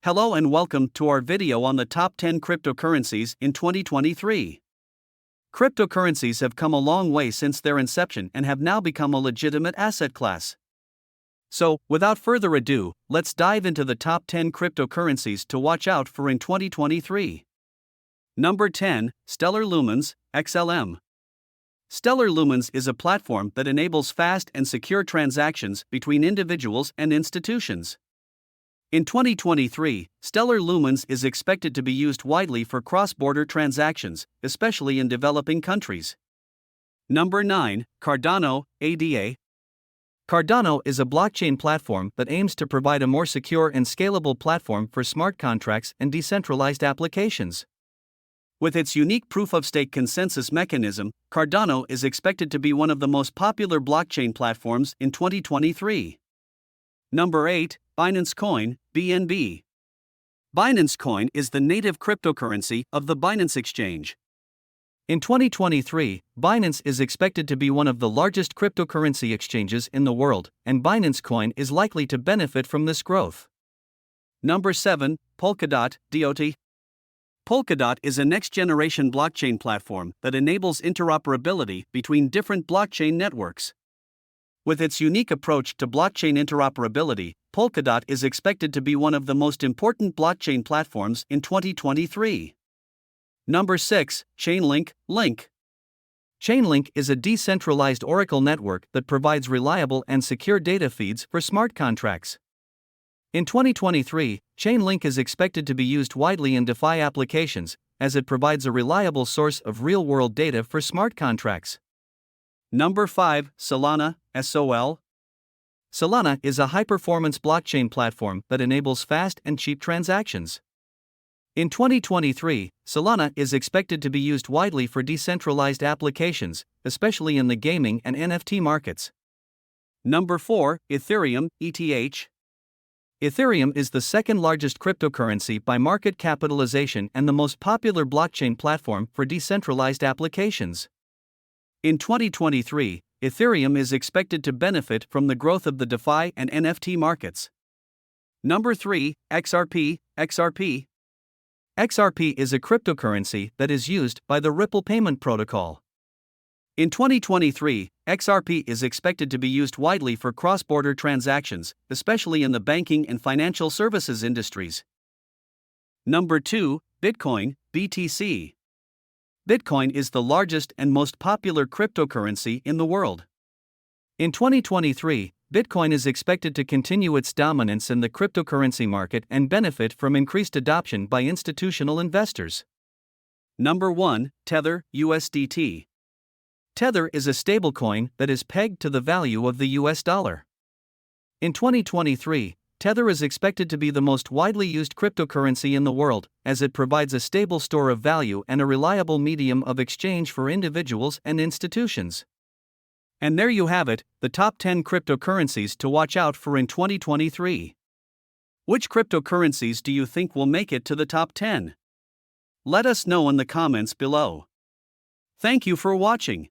Hello and welcome to our video on the top 10 cryptocurrencies in 2023. Cryptocurrencies have come a long way since their inception and have now become a legitimate asset class. So, without further ado, let's dive into the top 10 cryptocurrencies to watch out for in 2023. Number 10, Stellar Lumens, XLM. Stellar Lumens is a platform that enables fast and secure transactions between individuals and institutions. In 2023, Stellar Lumens is expected to be used widely for cross-border transactions, especially in developing countries. Number 9, Cardano, ADA. Cardano is a blockchain platform that aims to provide a more secure and scalable platform for smart contracts and decentralized applications. With its unique proof-of-stake consensus mechanism, Cardano is expected to be one of the most popular blockchain platforms in 2023. Number 8, Binance Coin, BNB. Binance Coin is the native cryptocurrency of the Binance Exchange. In 2023, Binance is expected to be one of the largest cryptocurrency exchanges in the world, and Binance Coin is likely to benefit from this growth. Number 7, Polkadot, DOT. Polkadot is a next-generation blockchain platform that enables interoperability between different blockchain networks. With its unique approach to blockchain interoperability, Polkadot is expected to be one of the most important blockchain platforms in 2023. Number 6, Chainlink, Link. Chainlink is a decentralized Oracle network that provides reliable and secure data feeds for smart contracts. In 2023, Chainlink is expected to be used widely in DeFi applications, as it provides a reliable source of real-world data for smart contracts. Number 5, Solana, SOL. Solana is a high-performance blockchain platform that enables fast and cheap transactions. In 2023, Solana is expected to be used widely for decentralized applications, especially in the gaming and NFT markets. Number 4, Ethereum, ETH. Ethereum is the second largest cryptocurrency by market capitalization and the most popular blockchain platform for decentralized applications. In 2023, Ethereum is expected to benefit from the growth of the DeFi and NFT markets. Number 3, XRP, XRP. XRP is a cryptocurrency that is used by the Ripple payment protocol. In 2023, XRP is expected to be used widely for cross-border transactions, especially in the banking and financial services industries. Number 2, Bitcoin, BTC. Bitcoin is the largest and most popular cryptocurrency in the world. In 2023, Bitcoin is expected to continue its dominance in the cryptocurrency market and benefit from increased adoption by institutional investors. Number 1, Tether, USDT. Tether is a stablecoin that is pegged to the value of the US dollar. In 2023, Tether is expected to be the most widely used cryptocurrency in the world, as it provides a stable store of value and a reliable medium of exchange for individuals and institutions. And there you have it, the top 10 cryptocurrencies to watch out for in 2023. Which cryptocurrencies do you think will make it to the top 10? Let us know in the comments below. Thank you for watching.